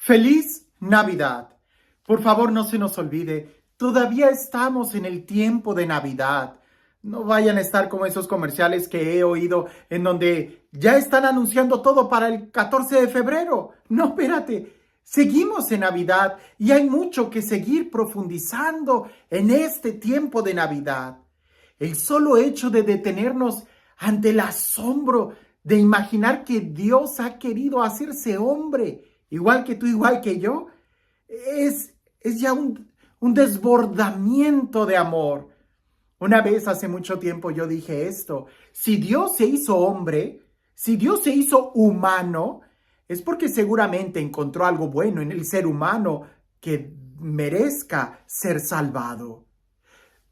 ¡Feliz Navidad! Por favor, no se nos olvide, todavía estamos en el tiempo de Navidad. No vayan a estar como esos comerciales que he oído en donde ya están anunciando todo para el 14 de febrero. No, espérate, seguimos en Navidad y hay mucho que seguir profundizando en este tiempo de Navidad. El solo hecho de detenernos ante el asombro de imaginar que Dios ha querido hacerse hombre, igual que tú, igual que yo, es ya un desbordamiento de amor. Una vez hace mucho tiempo yo dije esto: si Dios se hizo hombre, si Dios se hizo humano, es porque seguramente encontró algo bueno en el ser humano que merezca ser salvado.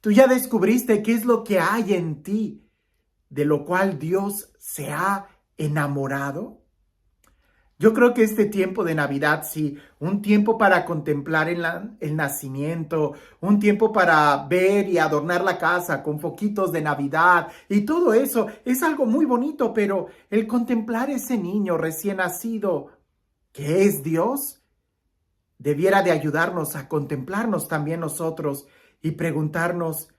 Tú ya descubriste qué es lo que hay en ti, de lo cual Dios se ha enamorado. Yo creo que este tiempo de Navidad, sí, un tiempo para contemplar el nacimiento, un tiempo para ver y adornar la casa con foquitos de Navidad y todo eso es algo muy bonito, pero el contemplar ese niño recién nacido, que es Dios, debiera de ayudarnos a contemplarnos también nosotros y preguntarnos: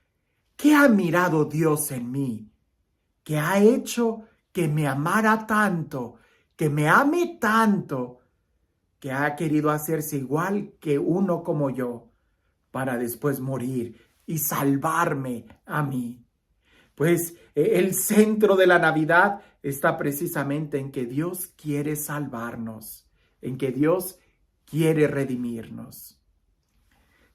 ¿qué ha mirado Dios en mí? ¿Qué ha hecho que me amara tanto, que me ame tanto, que ha querido hacerse igual que uno como yo, para después morir y salvarme a mí? Pues el centro de la Navidad está precisamente en que Dios quiere salvarnos, en que Dios quiere redimirnos.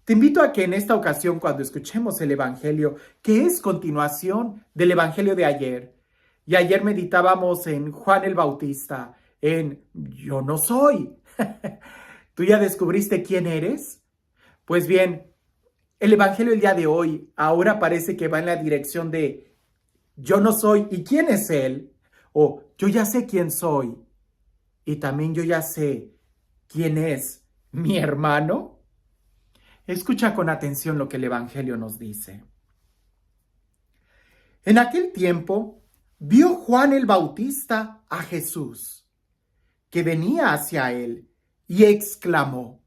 Te invito a que en esta ocasión, cuando escuchemos el Evangelio, que es continuación del Evangelio de ayer, y ayer meditábamos en Juan el Bautista, en Yo no soy. ¿Tú ya descubriste quién eres? Pues bien, el Evangelio del día de hoy ahora parece que va en la dirección de Yo no soy, ¿y quién es Él? O yo ya sé quién soy, y también yo ya sé quién es mi hermano. Escucha con atención lo que el Evangelio nos dice. En aquel tiempo vio Juan el Bautista a Jesús, que venía hacia él, y exclamó: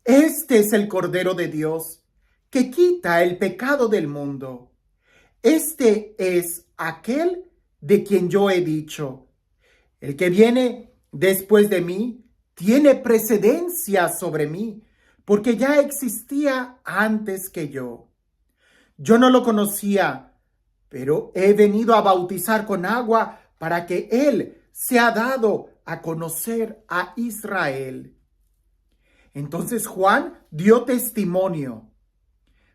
Este es el Cordero de Dios, que quita el pecado del mundo. Este es aquel de quien yo he dicho: el que viene después de mí tiene precedencia sobre mí, porque ya existía antes que yo. Yo no lo conocía, pero he venido a bautizar con agua para que Él sea dado a conocer a Israel. Entonces Juan dio testimonio: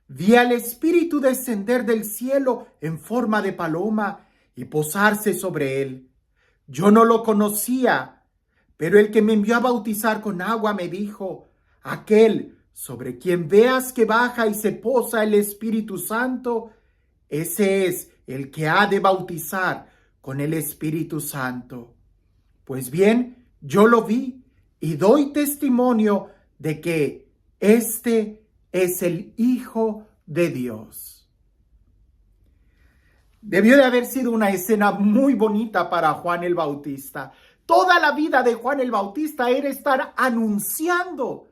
vi al Espíritu descender del cielo en forma de paloma y posarse sobre él. Yo no lo conocía, pero el que me envió a bautizar con agua me dijo: aquel sobre quien veas que baja y se posa el Espíritu Santo, ese es el que ha de bautizar con el Espíritu Santo. Pues bien, yo lo vi y doy testimonio de que este es el Hijo de Dios. Debió de haber sido una escena muy bonita para Juan el Bautista. Toda la vida de Juan el Bautista era estar anunciando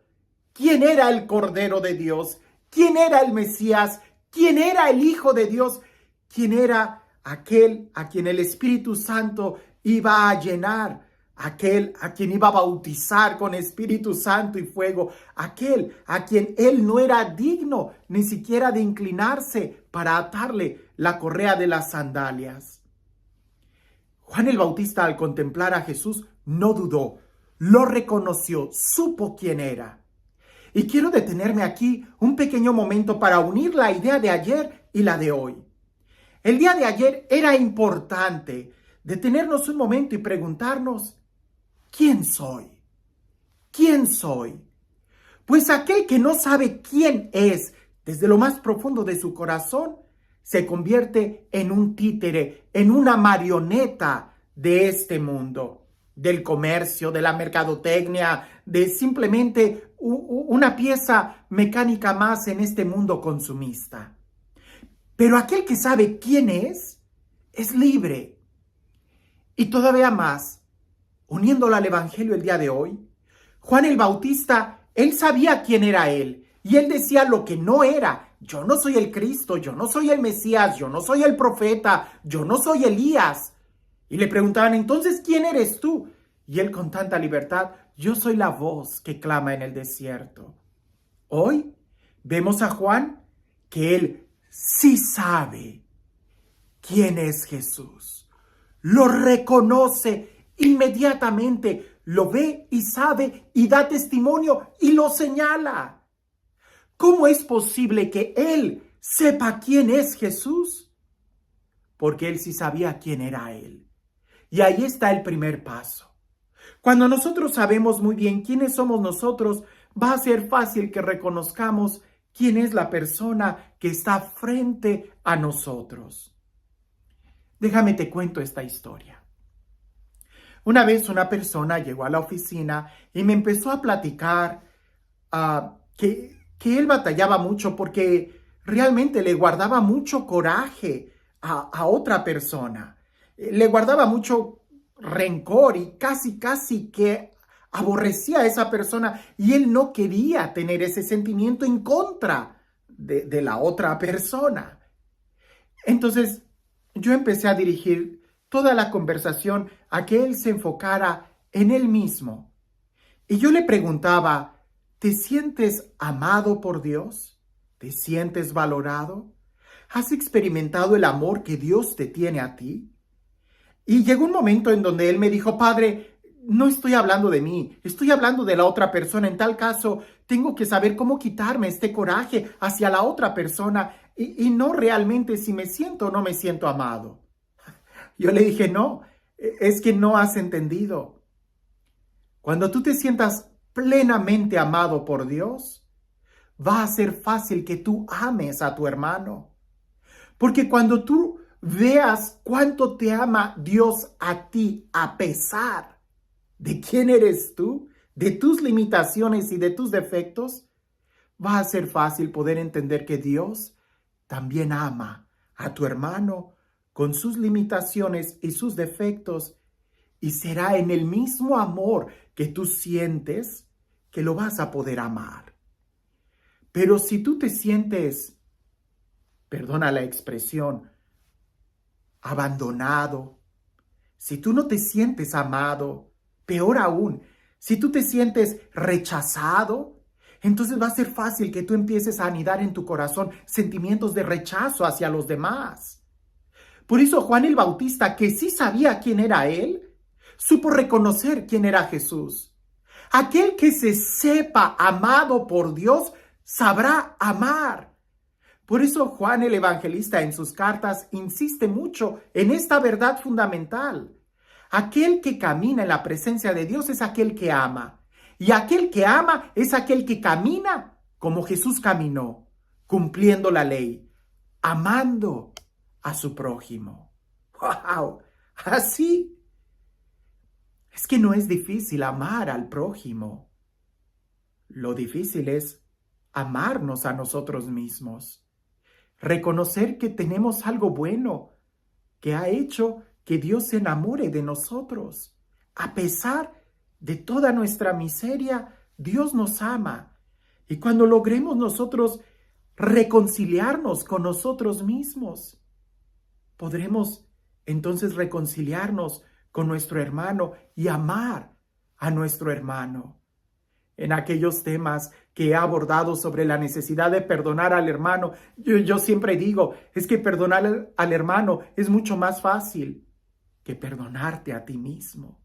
quién era el Cordero de Dios, quién era el Mesías, quién era el Hijo de Dios, quién era aquel a quien el Espíritu Santo iba a llenar, aquel a quien iba a bautizar con Espíritu Santo y fuego, aquel a quien él no era digno ni siquiera de inclinarse para atarle la correa de las sandalias. Juan el Bautista, al contemplar a Jesús, no dudó, lo reconoció, supo quién era. Y quiero detenerme aquí un pequeño momento para unir la idea de ayer y la de hoy. El día de ayer era importante detenernos un momento y preguntarnos: ¿quién soy? ¿Quién soy? Pues aquel que no sabe quién es desde lo más profundo de su corazón se convierte en un títere, en una marioneta de este mundo, del comercio, de la mercadotecnia, de simplemente una pieza mecánica más en este mundo consumista. Pero aquel que sabe quién es libre. Y todavía más, uniéndolo al Evangelio el día de hoy, Juan el Bautista, él sabía quién era él y él decía lo que no era. Yo no soy el Cristo, yo no soy el Mesías, yo no soy el profeta, yo no soy Elías. Y le preguntaban, entonces, ¿quién eres tú? Y él con tanta libertad, yo soy la voz que clama en el desierto. Hoy vemos a Juan que él sí sabe quién es Jesús. Lo reconoce inmediatamente, lo ve y sabe y da testimonio y lo señala. ¿Cómo es posible que él sepa quién es Jesús? Porque él sí sabía quién era él. Y ahí está el primer paso. Cuando nosotros sabemos muy bien quiénes somos nosotros, va a ser fácil que reconozcamos quién es la persona que está frente a nosotros. Déjame te cuento esta historia. Una vez una persona llegó a la oficina y me empezó a platicar que él batallaba mucho porque realmente le guardaba mucho coraje a otra persona. Le guardaba mucho rencor y casi que aborrecía a esa persona y él no quería tener ese sentimiento en contra de la otra persona. Entonces yo empecé a dirigir toda la conversación a que él se enfocara en él mismo. Y yo le preguntaba, ¿te sientes amado por Dios? ¿Te sientes valorado? ¿Has experimentado el amor que Dios te tiene a ti? Y llegó un momento en donde él me dijo, Padre, no estoy hablando de mí, estoy hablando de la otra persona. En tal caso, tengo que saber cómo quitarme este coraje hacia la otra persona y no realmente si me siento o no me siento amado. Yo le dije, no, es que no has entendido. Cuando tú te sientas plenamente amado por Dios, va a ser fácil que tú ames a tu hermano. Porque cuando tú veas cuánto te ama Dios a ti, a pesar de quién eres tú, de tus limitaciones y de tus defectos, va a ser fácil poder entender que Dios también ama a tu hermano con sus limitaciones y sus defectos, y será en el mismo amor que tú sientes que lo vas a poder amar. Pero si tú te sientes, perdona la expresión, abandonado, si tú no te sientes amado, peor aún, si tú te sientes rechazado, entonces va a ser fácil que tú empieces a anidar en tu corazón sentimientos de rechazo hacia los demás. Por eso Juan el Bautista, que sí sabía quién era él, supo reconocer quién era Jesús. Aquel que se sepa amado por Dios, sabrá amar. Por eso Juan el Evangelista en sus cartas insiste mucho en esta verdad fundamental. Aquel que camina en la presencia de Dios es aquel que ama. Y aquel que ama es aquel que camina como Jesús caminó, cumpliendo la ley, amando a su prójimo. ¡Wow! Así. Es que no es difícil amar al prójimo. Lo difícil es amarnos a nosotros mismos. Reconocer que tenemos algo bueno que ha hecho que Dios se enamore de nosotros. A pesar de toda nuestra miseria, Dios nos ama. Y cuando logremos nosotros reconciliarnos con nosotros mismos, podremos entonces reconciliarnos con nuestro hermano y amar a nuestro hermano. En aquellos temas que he abordado sobre la necesidad de perdonar al hermano, yo siempre digo, es que perdonar al hermano es mucho más fácil que perdonarte a ti mismo.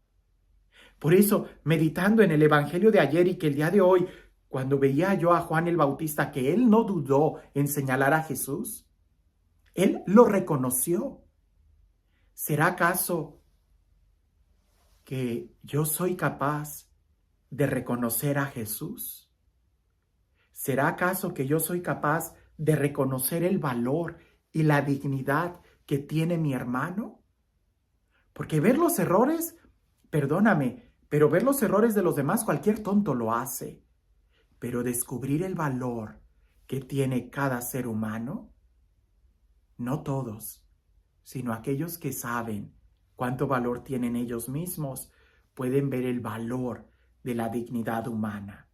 Por eso, meditando en el Evangelio de ayer y que el día de hoy, cuando veía yo a Juan el Bautista, que él no dudó en señalar a Jesús, él lo reconoció. ¿Será acaso que yo soy capaz de reconocer a Jesús? ¿Será acaso que yo soy capaz de reconocer el valor y la dignidad que tiene mi hermano? Porque ver los errores, perdóname, pero ver los errores de los demás cualquier tonto lo hace. Pero descubrir el valor que tiene cada ser humano, no todos, sino aquellos que saben cuánto valor tienen ellos mismos, pueden ver el valor de la dignidad humana.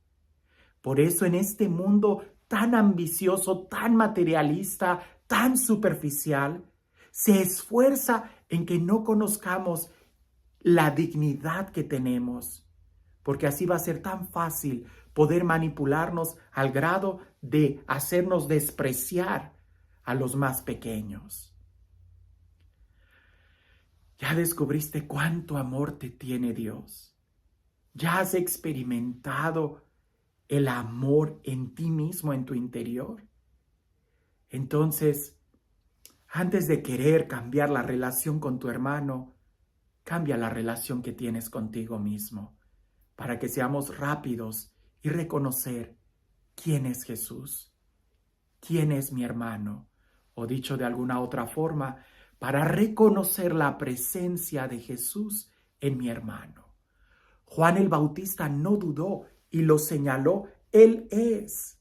Por eso en este mundo tan ambicioso, tan materialista, tan superficial, se esfuerza en que no conozcamos la dignidad que tenemos, porque así va a ser tan fácil poder manipularnos al grado de hacernos despreciar a los más pequeños. ¿Ya descubriste cuánto amor te tiene Dios? ¿Ya has experimentado el amor en ti mismo, en tu interior? Entonces, antes de querer cambiar la relación con tu hermano, cambia la relación que tienes contigo mismo, para que seamos rápidos y reconocer quién es Jesús, quién es mi hermano, o dicho de alguna otra forma, para reconocer la presencia de Jesús en mi hermano. Juan el Bautista no dudó y lo señaló, Él es.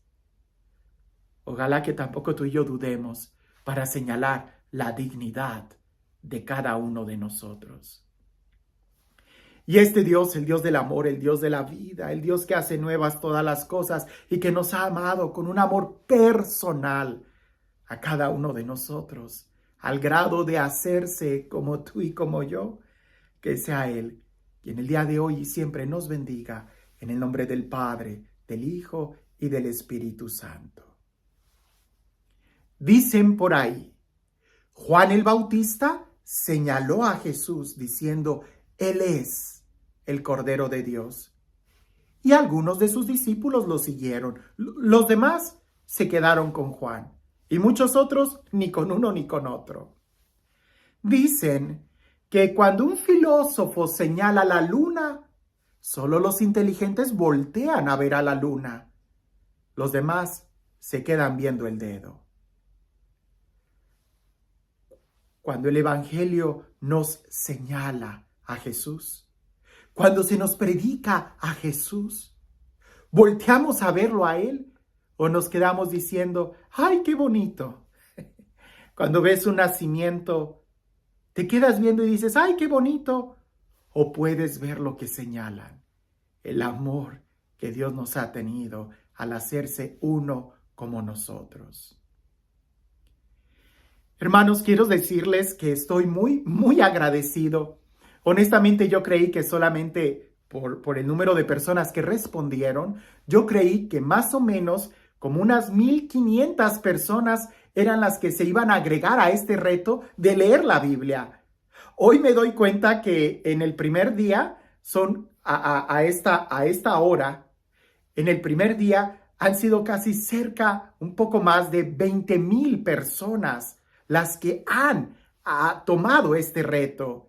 Ojalá que tampoco tú y yo dudemos para señalar la dignidad de cada uno de nosotros. Y este Dios, el Dios del amor, el Dios de la vida, el Dios que hace nuevas todas las cosas y que nos ha amado con un amor personal a cada uno de nosotros, al grado de hacerse como tú y como yo, que sea Él quien el día de hoy y siempre nos bendiga en el nombre del Padre, del Hijo y del Espíritu Santo. Dicen por ahí, Juan el Bautista señaló a Jesús diciendo, Él es el Cordero de Dios. Y algunos de sus discípulos lo siguieron. Los demás se quedaron con Juan. Y muchos otros ni con uno ni con otro. Dicen que cuando un filósofo señala la luna, solo los inteligentes voltean a ver a la luna. Los demás se quedan viendo el dedo. Cuando el Evangelio nos señala a Jesús, cuando se nos predica a Jesús, ¿volteamos a verlo a Él o nos quedamos diciendo, ¡ay, qué bonito! Cuando ves un nacimiento, te quedas viendo y dices, ¡ay, qué bonito! O puedes ver lo que señalan, el amor que Dios nos ha tenido al hacerse uno como nosotros. Hermanos, quiero decirles que estoy muy agradecido. Honestamente, yo creí que solamente por el número de personas que respondieron, yo creí que más o menos como unas 1,500 personas eran las que se iban a agregar a este reto de leer la Biblia. Hoy me doy cuenta que en el primer día son a esta hora, en el primer día han sido casi cerca, un poco más de 20,000 personas las que han tomado este reto.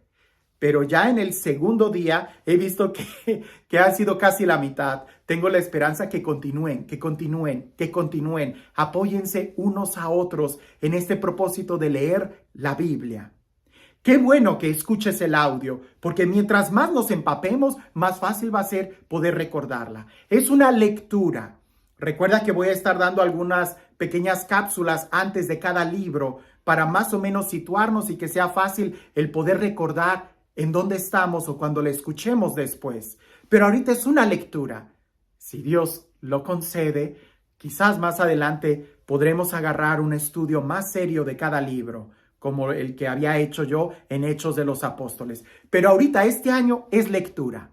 Pero ya en el segundo día he visto que ha sido casi la mitad. Tengo la esperanza que continúen. Apóyense unos a otros en este propósito de leer la Biblia. Qué bueno que escuches el audio, porque mientras más nos empapemos, más fácil va a ser poder recordarla. Es una lectura. Recuerda que voy a estar dando algunas pequeñas cápsulas antes de cada libro para más o menos situarnos y que sea fácil el poder recordar en dónde estamos o cuando le escuchemos después. Pero ahorita es una lectura. Si Dios lo concede, quizás más adelante podremos agarrar un estudio más serio de cada libro, como el que había hecho yo en Hechos de los Apóstoles. Pero ahorita este año es lectura.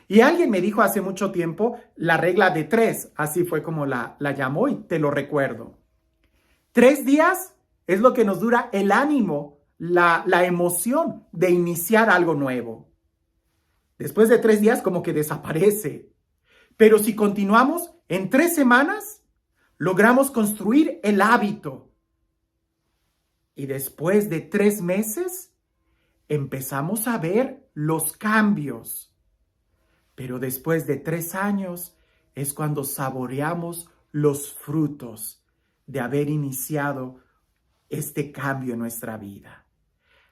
Y alguien me dijo hace mucho tiempo la regla de 3, así fue como la llamó y te lo recuerdo. 3 días es lo que nos dura el ánimo, la emoción de iniciar algo nuevo. Después de 3 días como que desaparece. Pero si continuamos, en 3 semanas logramos construir el hábito. Y después de 3 meses empezamos a ver los cambios. Pero después de 3 años es cuando saboreamos los frutos de haber iniciado este cambio en nuestra vida.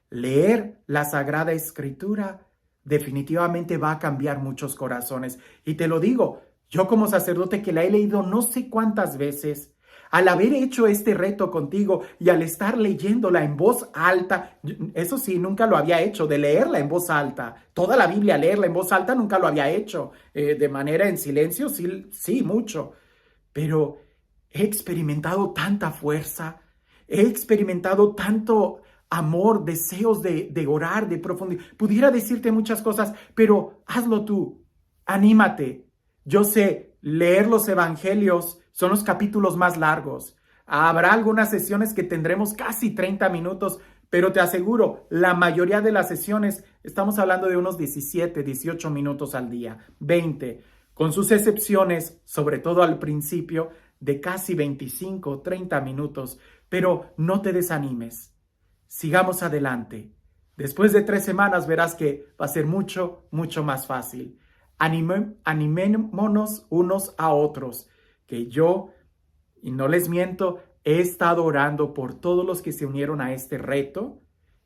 Leer la Sagrada Escritura definitivamente va a cambiar muchos corazones. Y te lo digo, yo como sacerdote que la he leído no sé cuántas veces, Al haber hecho este reto contigo y al estar leyéndola en voz alta, eso sí, nunca lo había hecho, de leerla en voz alta, toda la Biblia leerla en voz alta, nunca lo había hecho, de manera en silencio, sí, sí, mucho, pero he experimentado tanta fuerza, he experimentado tanto amor, deseos de orar, de profundidad. Pudiera decirte muchas cosas, pero hazlo tú, anímate. Yo sé, leer los evangelios son los capítulos más largos. Habrá algunas sesiones que tendremos casi 30 minutos, pero te aseguro, la mayoría de las sesiones estamos hablando de unos 17, 18 minutos al día, 20, con sus excepciones, sobre todo al principio, de casi 25, 30 minutos. Pero no te desanimes. Sigamos adelante. Después de 3 semanas verás que va a ser mucho, mucho más fácil. Animémonos unos a otros, que yo, y no les miento, he estado orando por todos los que se unieron a este reto,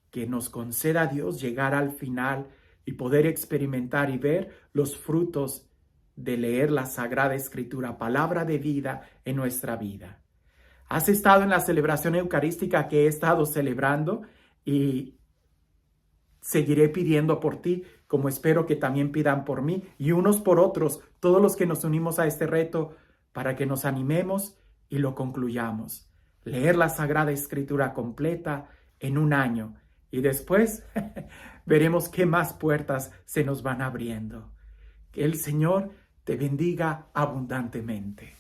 que nos conceda Dios llegar al final y poder experimentar y ver los frutos de leer la Sagrada Escritura, palabra de vida en nuestra vida. Has estado en la celebración eucarística que he estado celebrando y seguiré pidiendo por ti, como espero que también pidan por mí y unos por otros, todos los que nos unimos a este reto, para que nos animemos y lo concluyamos. Leer la Sagrada Escritura completa en un año y después veremos qué más puertas se nos van abriendo. Que el Señor te bendiga abundantemente.